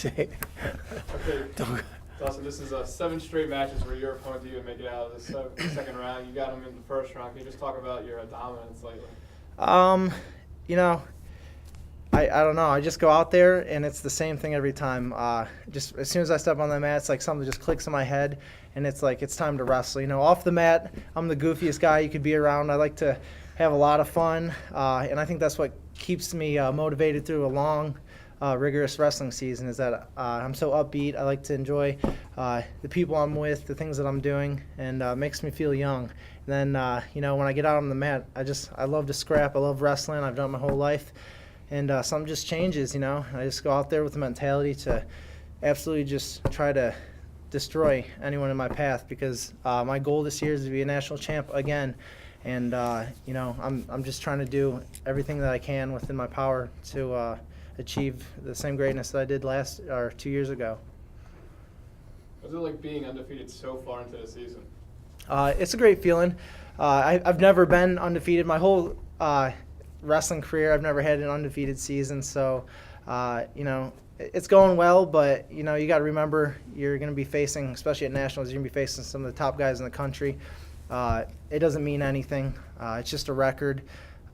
say. Okay, Dustin, this is 7 straight matches where your opponent didn't even make it out of the second round. You got him in the first round. Can you just talk about your dominance lately? You know, I don't know. I just go out there, and it's the same thing every time. Just as soon as I step on the mat, it's like something just clicks in my head, and it's like it's time to wrestle. You know, off the mat, I'm the goofiest guy you could be around. I like to have a lot of fun, and I think that's what keeps me motivated through a long, rigorous wrestling season is that I'm so upbeat. I like to enjoy the people I'm with, the things that I'm doing, and makes me feel young. And then, you know, when I get out on the mat, I love to scrap. I love wrestling. I've done it my whole life. And something just changes, you know. I just go out there with the mentality to absolutely just try to destroy anyone in my path because my goal this year is to be a national champ again. And, you know, I'm just trying to do everything that I can within my power to achieve the same greatness that I did 2 years ago. What's it like being undefeated so far into the season? It's a great feeling. I've never been undefeated. My whole wrestling career, I've never had an undefeated season. So, you know, it's going well, but, you know, you got to remember you're going to be facing, especially at nationals, you're going to be facing some of the top guys in the country. It doesn't mean anything. It's just a record.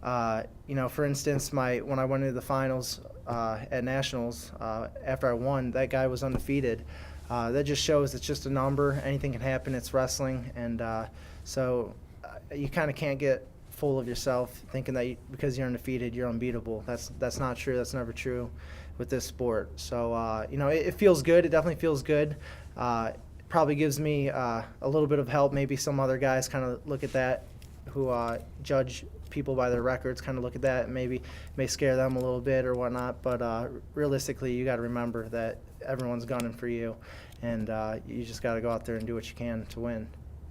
You know, for instance, when I went into the finals at nationals, after I won, that guy was undefeated. That just shows it's just a number. Anything can happen. It's wrestling, and so you kind of can't get full of yourself thinking that because you're undefeated, you're unbeatable. That's not true. That's never true with this sport. So you know, it feels good. It definitely feels good. Probably gives me a little bit of help. Maybe some other guys kind of look at that, who judge people by their records, kind of look at that and maybe may scare them a little bit or whatnot. But realistically, you got to remember that everyone's gunning for you, and you just got to go out there and do what you can to win.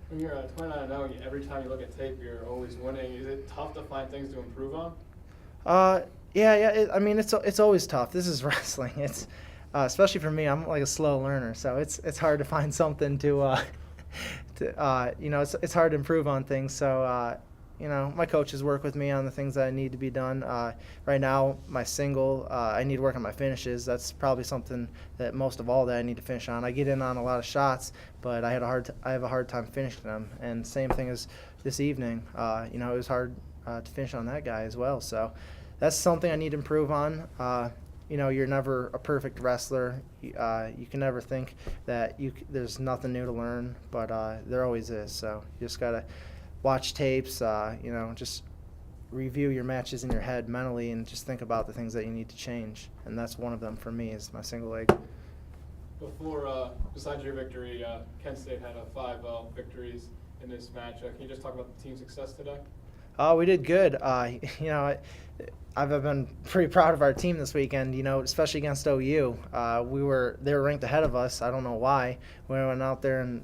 When you're 29-0, every time you look at tape, you're always winning. Is it tough to find things to improve on? Yeah. I mean, it's always tough. This is wrestling. It's especially for me. I'm like a slow learner, so it's hard to find something to you know, it's hard to improve on things. So you know, my coaches work with me on the things that I need to be done. Right now, my single, I need to work on my finishes. That's probably something that most of all that I need to finish on. I get in on a lot of shots, but I have a hard time finishing them. And same thing as this evening. You know, it was hard to finish on that guy as well. So that's something I need to improve on. You know, you're never a perfect wrestler. You can never think that there's nothing new to learn, but there always is. So you just gotta watch tapes, you know, just review your matches in your head mentally and just think about the things that you need to change. And that's one of them for me is my single leg. Before, besides your victory, Kent State had 5 victories in this match. Can you just talk about the team's success today? We did good. You know, I've been pretty proud of our team this weekend, you know, especially against OU. They were ranked ahead of us. I don't know why. We went out there and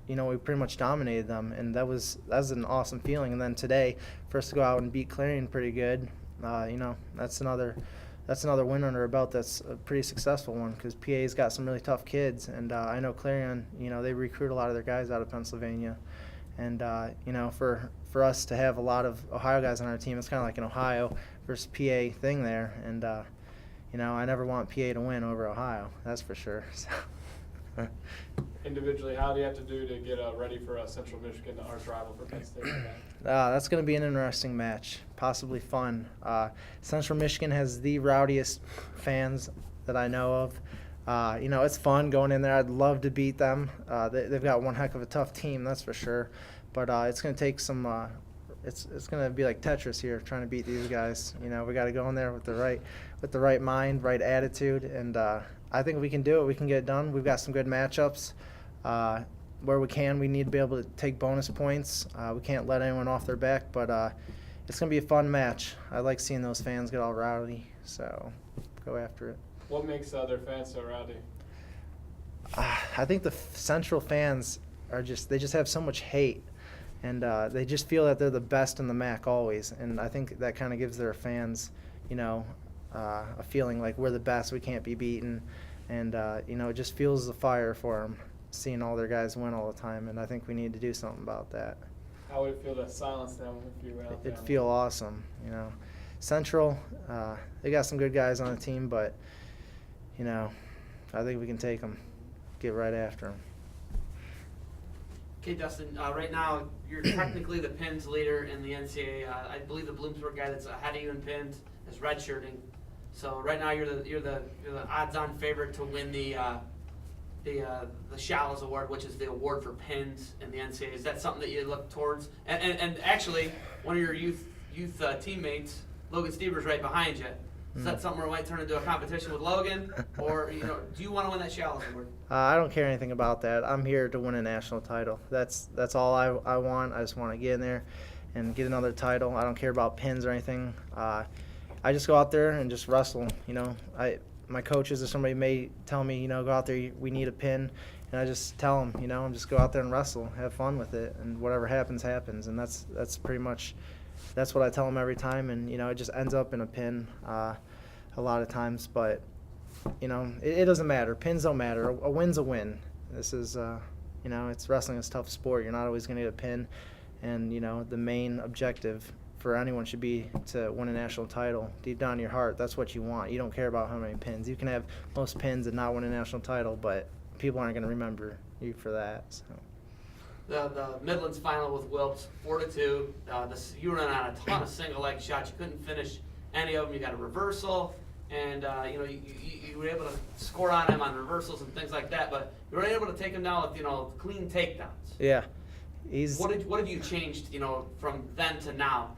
you know, we pretty much dominated them, and that was an awesome feeling. And then today, for us to go out and beat Clarion pretty good, you know, that's another win under our belt. That's a pretty successful one because PA's got some really tough kids, and I know Clarion, you know, they recruit a lot of their guys out of Pennsylvania, and you know, for us to have a lot of Ohio guys on our team, it's kind of like an Ohio versus PA thing there, and you know, I never want PA to win over Ohio, that's for sure. So. Individually, how do you have to do to get ready for Central Michigan, the arch rival for Penn State? That's going to be an interesting match, possibly fun. Central Michigan has the rowdiest fans that I know of. You know, it's fun going in there. I'd love to beat them. They've got one heck of a tough team, that's for sure. But it's going to take some. It's going to be like Tetris here, trying to beat these guys. You know, we got to go in there with the right mind, right attitude, and I think we can do it. We can get it done. We've got some good matchups. Where we can, we need to be able to take bonus points. We can't let anyone off their back, but it's going to be a fun match. I like seeing those fans get all rowdy, so go after it. What makes their fans so rowdy? I think the Central fans they just have so much hate, and they just feel that they're the best in the MAC always, and I think that kind of gives their fans, you know, a feeling like we're the best, we can't be beaten, and you know, it just fuels the fire for them, seeing all their guys win all the time, and I think we need to do something about that. How would it feel to silence them if you went out there? It'd feel awesome, you know. Central, they got some good guys on the team, but I think we can take them, get right after them. Okay, Dustin, right now you're technically the pins leader in the NCAA. I believe the Bloomsburg guy that's ahead of you in pins is redshirting. So right now you're the odds-on favorite to win the Shallows Award, which is the award for pins in the NCAA. Is that something that you look towards? And actually, one of your youth teammates, Logan Stieber's right behind you. Is that something where it might turn into a competition with Logan, or do you want to win that Shallows Award? I don't care anything about that. I'm here to win a national title. That's all I want. I just want to get in there and get another title. I don't care about pins or anything. I just go out there and just wrestle. My coaches or somebody may tell me, go out there, we need a pin, and I just tell them, just go out there and wrestle, have fun with it, and whatever happens, happens. And that's pretty much that's what I tell them every time, and it just ends up in a pin a lot of times. But it doesn't matter. Pins don't matter. A win's a win. This is it's wrestling is a tough sport. You're not always going to get a pin, and the main objective for anyone should be to win a national title. Deep down in your heart, that's what you want. You don't care about how many pins. You can have most pins and not win a national title, but people aren't going to remember you for that. So. The Midlands final with Wilps, 4-2. You ran on a ton of single leg shots. You couldn't finish any of them. You got a reversal, and you were able to score on him on reversals and things like that. But you were able to take him down with clean takedowns. Yeah, What have you changed from then to now?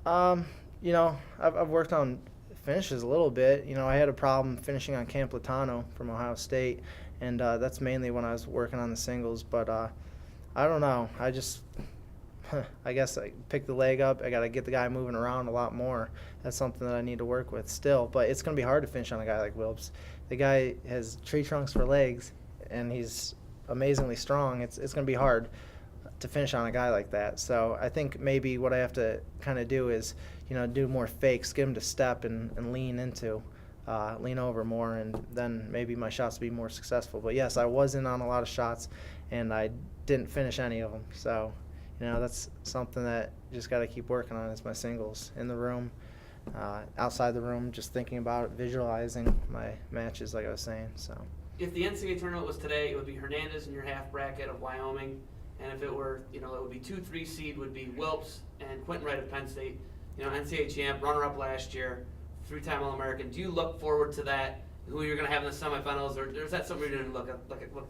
I've worked on finishes a little bit. I had a problem finishing on Camp Latano from Ohio State, and that's mainly when I was working on the singles. But I don't know. I guess I picked the leg up. I got to get the guy moving around a lot more. That's something that I need to work with still. But it's going to be hard to finish on a guy like Wilps. The guy has tree trunks for legs, and he's amazingly strong. It's going to be hard to finish on a guy like that. So I think maybe what I have to kind of do is, do more fakes, get him to step and lean over more, and then maybe my shots will be more successful. But yes, I was in on a lot of shots, and I didn't finish any of them. So, that's something that you just got to keep working on is my singles in the room, outside the room, just thinking about it, visualizing my matches like I was saying. So. If the NCAA tournament was today, it would be Hernandez in your half bracket of Wyoming. And if it were, it would be 2-3 seed would be Wilps and Quentin Wright of Penn State. NCAA champ, runner-up last year, 3-time All-American. Do you look forward to that? Who you're going to have in the semifinals, or is that something you're going to look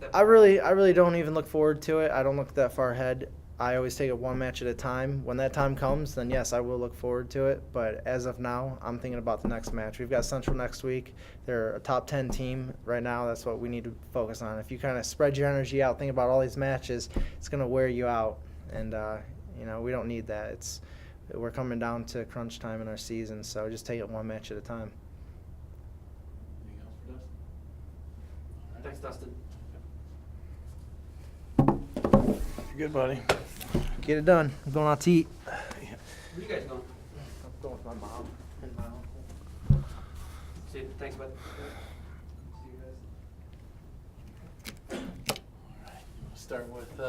at? I really don't even look forward to it. I don't look that far ahead. I always take it one match at a time. When that time comes, then yes, I will look forward to it. But as of now, I'm thinking about the next match. We've got Central next week. They're a top 10 team right now. That's what we need to focus on. If you kind of spread your energy out, think about all these matches, it's going to wear you out. And, we don't need that. We're coming down to crunch time in our season, so just take it one match at a time. Anything else for Dustin? All right. Thanks, Dustin. You're good, buddy. Get it done. I'm going out to eat. Where are you guys going? I'm going with my mom and my uncle. See you. Thanks, bud. See you guys. All right. We'll start with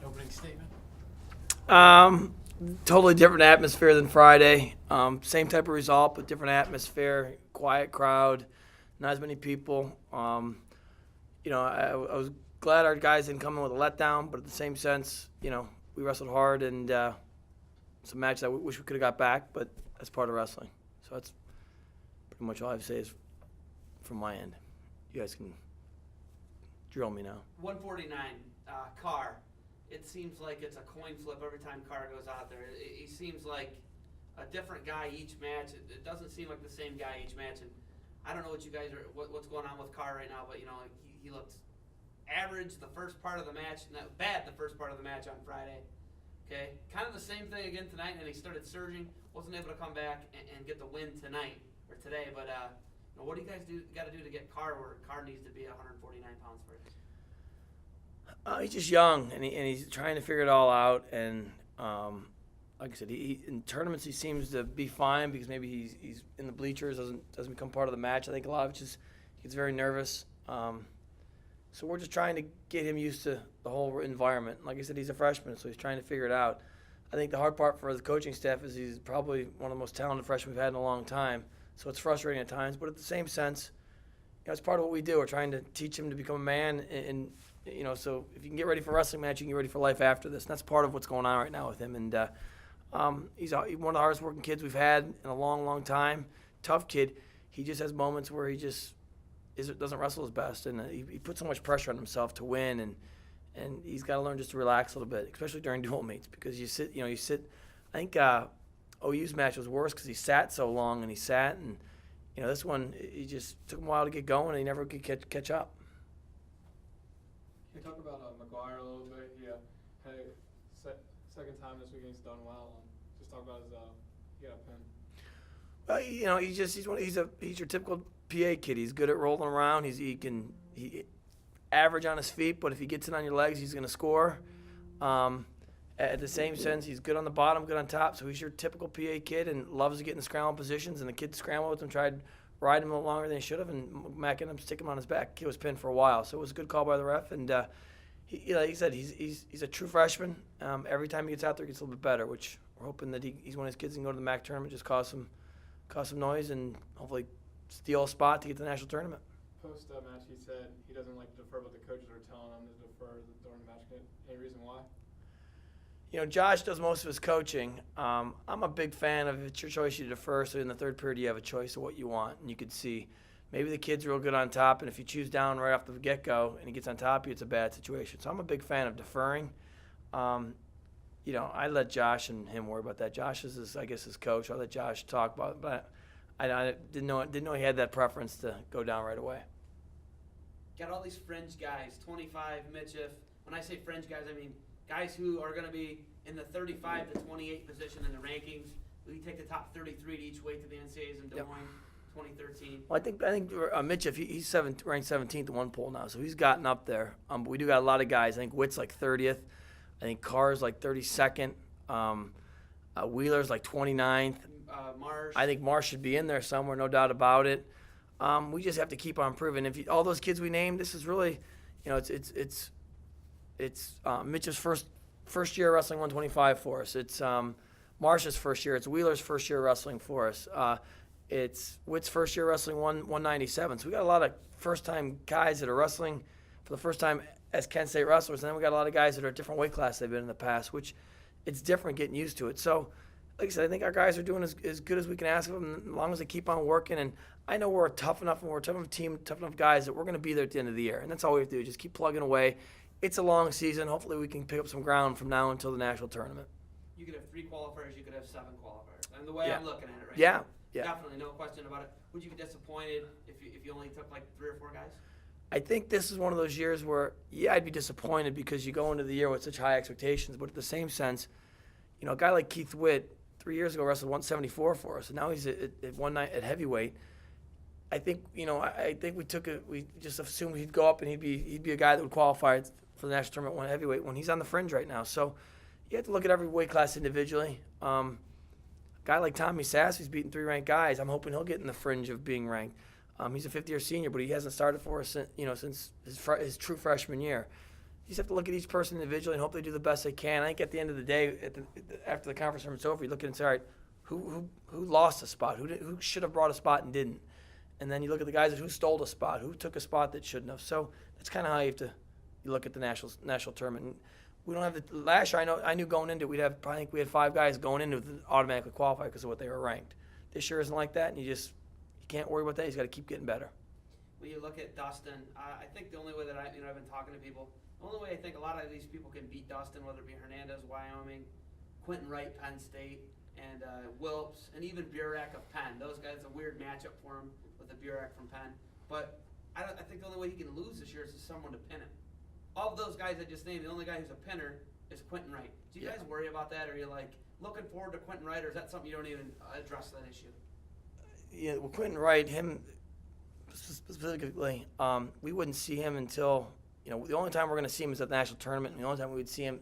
opening statement. Totally different atmosphere than Friday. Same type of result, but different atmosphere. Quiet crowd, not as many people. I was glad our guys didn't come in with a letdown, but at the same sense, we wrestled hard, and it's a match that I wish we could have got back, but that's part of wrestling. So that's pretty much all I have to say is from my end. You guys can drill me now. 149, Carr. It seems like it's a coin flip every time Carr goes out there. He seems like a different guy each match. It doesn't seem like the same guy each match. And I don't know what you guys are, what's going on with Carr right now, but he looked average the first part of the match, not bad the first part of the match on Friday. Okay, kind of the same thing again tonight, and he started surging. Wasn't able to come back and get the win tonight or today. But what do you guys got to do to get Carr where Carr needs to be 149 pounds for it? He's just young, and he's trying to figure it all out. And like I said, in tournaments he seems to be fine because maybe he's in the bleachers, doesn't become part of the match. I think a lot of it just he gets very nervous. So we're just trying to get him used to the whole environment. Like I said, he's a freshman, so he's trying to figure it out. I think the hard part for the coaching staff is he's probably one of the most talented freshmen we've had in a long time. So it's frustrating at times, but at the same sense, it's part of what we do. We're trying to teach him to become a man, and so if you can get ready for a wrestling match, you can get ready for life after this. And that's part of what's going on right now with him. And he's one of the hardest working kids we've had in a long, long time. Tough kid. He just has moments where he just doesn't wrestle his best, and he puts so much pressure on himself to win, and he's got to learn just to relax a little bit, especially during dual meets, because you sit. I think OU's match was worse because he sat so long, and this one, he just took him a while to get going, and he never could catch up. Can you talk about McGuire a little bit? He had a second time this weekend he's done well. Just talk about his he got a pin. He's your typical PA kid. He's good at rolling around. He average on his feet, but if he gets it on your legs, he's going to score. At the same sense, he's good on the bottom, good on top. So he's your typical PA kid and loves to get in scramble positions. And the kid scrambled with him, tried to ride him a little longer than he should have, and Mac ended up sticking him on his back. He was pinned for a while, so it was a good call by the ref. And he, like he said, he's a true freshman. Every time he gets out there, he gets a little bit better, which we're hoping that he's one of his kids can go to the MAC tournament, just cause some noise, and hopefully steal a spot to get to the national tournament. Post-match, he said he doesn't like to defer, but the coaches are telling him to defer during the match. Any reason why? Josh does most of his coaching. I'm a big fan of it's your choice, you defer, so in the third period you have a choice of what you want. And you could see maybe the kid's real good on top, and if you choose down right off the get-go and he gets on top of you, it's a bad situation. So I'm a big fan of deferring. I let Josh and him worry about that. Josh is, his coach. I let Josh talk about it, but I didn't know he had that preference to go down right away. Got all these fringe guys, 25, Mitchell. When I say fringe guys, I mean guys who are going to be in the 35 to 28 position in the rankings. We take the top 33 to each way to the NCAAs in Des Moines, 2013. Well, I think Mitchell, he's ranked 17th in one poll now, so he's gotten up there. But we do got a lot of guys. I think Witt's like 30th. I think Carr's like 32nd. Wheeler's like 29th. Marsh. I think Marsh should be in there somewhere, no doubt about it. We just have to keep on improving. All those kids we named, this is really, it's Mitch's first year wrestling 125 for us. It's Marsh's first year. It's Wheeler's first year wrestling for us. It's Witt's first year wrestling 197. So we got a lot of first-time guys that are wrestling for the first time as Kent State wrestlers. And then we got a lot of guys that are different weight classes they've been in the past, which it's different getting used to it. So, like I said, I think our guys are doing as good as we can ask of them, as long as they keep on working. And I know we're tough enough, and we're a tough enough team, tough enough guys that we're going to be there at the end of the year. And that's all we have to do, just keep plugging away. It's a long season. Hopefully we can pick up some ground from now until the national tournament. You could have 3 qualifiers, you could have 7 qualifiers. And the way Yeah. I'm looking at it right Yeah, now, yeah. definitely, no question about it. Would you be disappointed if you only took like 3 or 4 guys? I think this is one of those years where, I'd be disappointed because you go into the year with such high expectations. But at the same sense, a guy like Keith Witt 3 years ago wrestled 174 for us, and now he's at heavyweight. I think we just assumed he'd go up and he'd be a guy that would qualify for the national tournament 1 heavyweight when he's on the fringe right now. So you have to look at every weight class individually. A guy like Tommy Sass, who's beaten 3 ranked guys, I'm hoping he'll get in the fringe of being ranked. He's a 5th-year senior, but he hasn't started for us since his true freshman year. You just have to look at each person individually and hope they do the best they can. I think at the end of the day, after the conference tournament's over, you look at it and say, all right, who lost a spot? Who should have brought a spot and didn't? And then you look at the guys who stole a spot, who took a spot that shouldn't have. So that's kind of how you look at the national tournament. And we don't have last year. I knew going into it, I think we had 5 guys going into it that automatically qualified because of what they were ranked. This year isn't like that, and you can't worry about that. He's got to keep getting better. When you look at Dustin, I think the only way that I've been talking to people, the only way I think a lot of these people can beat Dustin, whether it be Hernandez, Wyoming, Quentin Wright, Penn State, and Wilps, and even Burek of Penn. Those guys, a weird matchup for him with the Burek from Penn. But I think the only way he can lose this year is to someone to pin him. Of those guys I just named, the only guy who's a pinner is Quentin Wright. Do you guys worry about that? Or are you looking forward to Quentin Wright, or is that something you don't even address that issue? Yeah, well, Quentin Wright, him specifically, we wouldn't see him until, the only time we're going to see him is at the national tournament, and the only time we would see him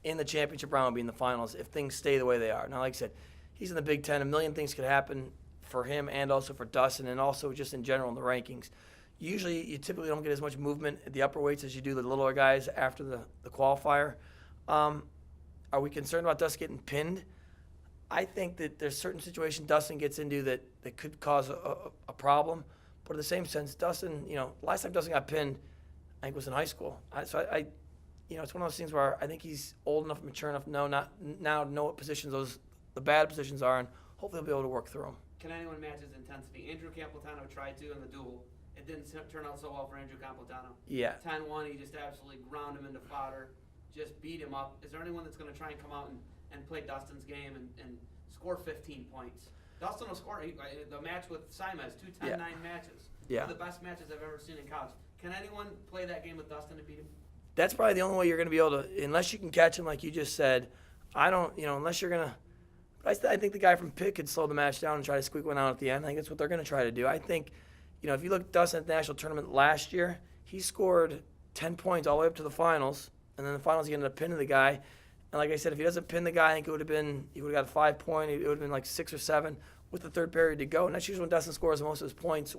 in the championship round would be in the finals if things stay the way they are. Now, like I said, he's in the Big Ten. A million things could happen for him and also for Dustin, and also just in general in the rankings. Usually, you typically don't get as much movement at the upper weights as you do the littler guys after the qualifier. Are we concerned about Dustin getting pinned? I think that there's certain situations Dustin gets into that could cause a problem. But in the same sense, Dustin, last time Dustin got pinned, I think was in high school. It's one of those things where I think he's old enough, mature enough, now to know what positions the bad positions are, and hopefully he'll be able to work through them. Can anyone match his intensity? Andrew Campbelltano tried to in the duel. It didn't turn out so well for Andrew Campbelltano. Yeah. 10-1, he just absolutely ground him into fodder, just beat him up. Is there anyone that's going to try and come out and play Dustin's game and score 15 points? Dustin will score. The match with Simes, 2 10-9 matches. Yeah. One of the best matches I've ever seen in college. Can anyone play that game with Dustin and beat him? That's probably the only way you're going to be able to, unless you can catch him like you just said. Unless you're going to. But I think the guy from Pitt could slow the match down and try to squeak one out at the end. I think that's what they're going to try to do. I think, if you look at Dustin at the national tournament last year, he scored 10 points all the way up to the finals, and then the finals he ended up pinning the guy. And like I said, if he doesn't pin the guy, I think he would have got a 5 point. It would have been like 6 or 7 with the third period to go. And that's usually when Dustin scores most of his points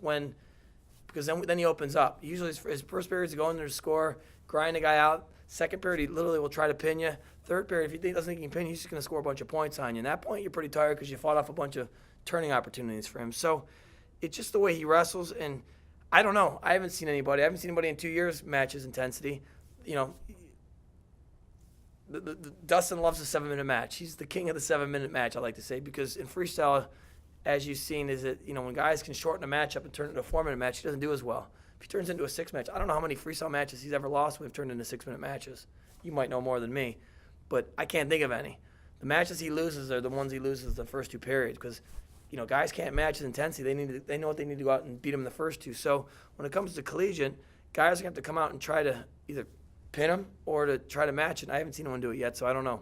because then he opens up. Usually his first period is to go in there to score, grind the guy out. Second period, he literally will try to pin you. Third period, if he doesn't think he can pin you, he's just going to score a bunch of points on you. And at that point, you're pretty tired because you fought off a bunch of turning opportunities for him. So it's just the way he wrestles. And I don't know. I haven't seen anybody in 2 years match his intensity. Dustin loves a 7-minute match. He's the king of the 7-minute match, I like to say, because in freestyle, as you've seen, is that when guys can shorten a match up and turn it into a 4-minute match, he doesn't do as well. If he turns into a 6 match, I don't know how many freestyle matches he's ever lost when he's turned into 6-minute matches. You might know more than me, but I can't think of any. The matches he loses are the ones he loses the first 2 periods because, guys can't match his intensity. They know what they need to go out and beat him in the first 2. So when it comes to collegiate, guys are going to have to come out and try to either pin him or to try to match it. I haven't seen anyone do it yet, so I don't know.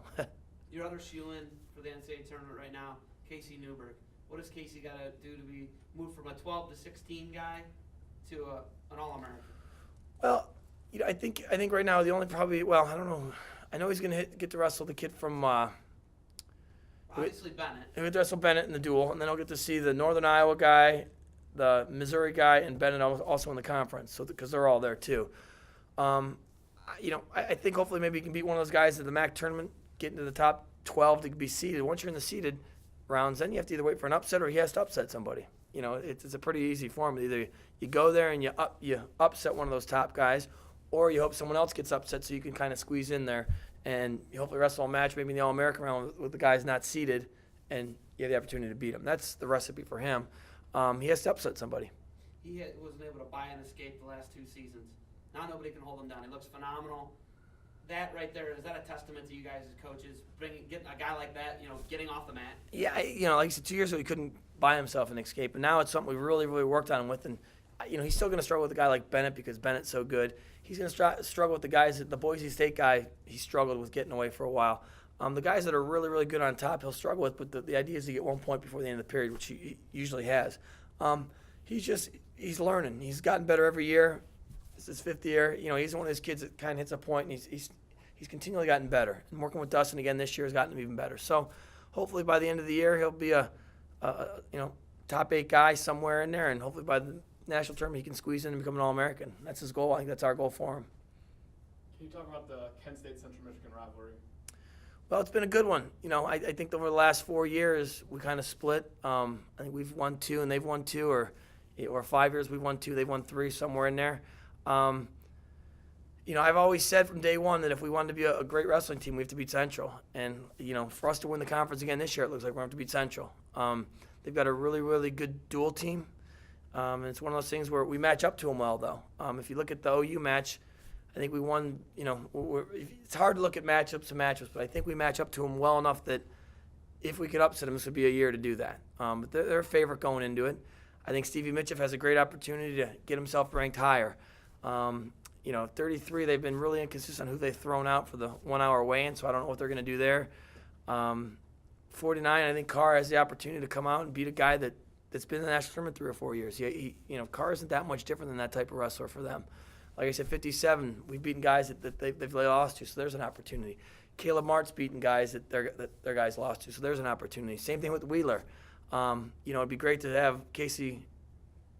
Your other shoe-in for the NCAA tournament right now, Casey Newberg. What does Casey got to do to be moved from a 12 to 16 guy to an All-American? Well, I think right now the only I don't know. I know he's going to get to wrestle the kid from obviously Bennett. He'll get to wrestle Bennett in the duel, and then he'll get to see the Northern Iowa guy, the Missouri guy, and Bennett also in the conference. So because they're all there too. I think hopefully maybe he can beat one of those guys at the MAC tournament, get into the top 12 to be seeded. Once you're in the seeded rounds, then you have to either wait for an upset or he has to upset somebody. It's a pretty easy form. Either you go there and you upset one of those top guys, or you hope someone else gets upset so you can kind of squeeze in there and you hopefully wrestle a match maybe in the All-American round with the guys not seeded and you have the opportunity to beat him. That's the recipe for him. He has to upset somebody. He wasn't able to buy and escape the last 2 seasons. Now nobody can hold him down. He looks phenomenal. That right there, is that a testament to you guys as coaches, getting a guy like that, getting off the mat? Yeah, like I said, 2 years ago he couldn't buy himself an escape, and now it's something we really, really worked on him with. And he's still going to struggle with a guy like Bennett because Bennett's so good. He's going to struggle with the guys. The Boise State guy, he struggled with getting away for a while. The guys that are really, really good on top, he'll struggle with. But the idea is to get 1 point before the end of the period, which he usually has. He's learning. He's gotten better every year. This is his 5th year. He's one of those kids that kind of hits a point, and he's continually gotten better. And working with Dustin again this year has gotten him even better. So hopefully by the end of the year he'll be a top 8 guy somewhere in there, and hopefully by the national tournament he can squeeze in and become an All-American. That's his goal. I think that's our goal for him. Can you talk about the Kent State-Central Michigan rivalry? Well, it's been a good one. I think over the last 4 years we kind of split. I think we've won 2 and they've won 2, or 5 years we've won 2, they've won 3, somewhere in there. I've always said from day one that if we wanted to be a great wrestling team, we have to beat Central. And, for us to win the conference again this year, it looks like we're going to have to beat Central. They've got a really, really good dual team. And it's one of those things where we match up to them well, though. If you look at the OU match, I think we won, it's hard to look at matchups to matchups, but I think we match up to them well enough that if we could upset them, this would be a year to do that. But they're a favorite going into it. I think Stevie Mitchell has a great opportunity to get himself ranked higher. 33, they've been really inconsistent on who they've thrown out for the 1 hour weigh-in, so I don't know what they're going to do there. 49, I think Carr has the opportunity to come out and beat a guy that's been in the national tournament 3 or 4 years. Carr isn't that much different than that type of wrestler for them. Like I said, 57, we've beaten guys that they've lost to, so there's an opportunity. Caleb Mart's beaten guys that their guys lost to, so there's an opportunity. Same thing with Wheeler. It'd be great to have Casey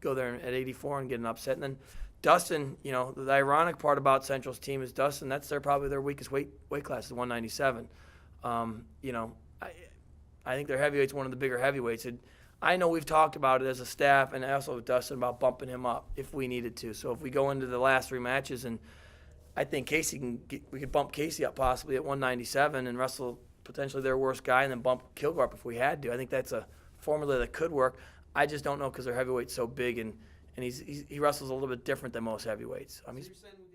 go there at 84 and get an upset. And then Dustin, the ironic part about Central's team is Dustin, that's probably their weakest weight class, is 197. I think their heavyweight's one of the bigger heavyweights. I know we've talked about it as a staff and also with Dustin about bumping him up if we needed to. So if we go into the last 3 matches, and I think we could bump Casey up possibly at 197 and wrestle potentially their worst guy and then bump Kilgore up if we had to. I think that's a formula that could work. I just don't know because their heavyweight's so big and he wrestles a little bit different than most heavyweights. I mean, So you're saying we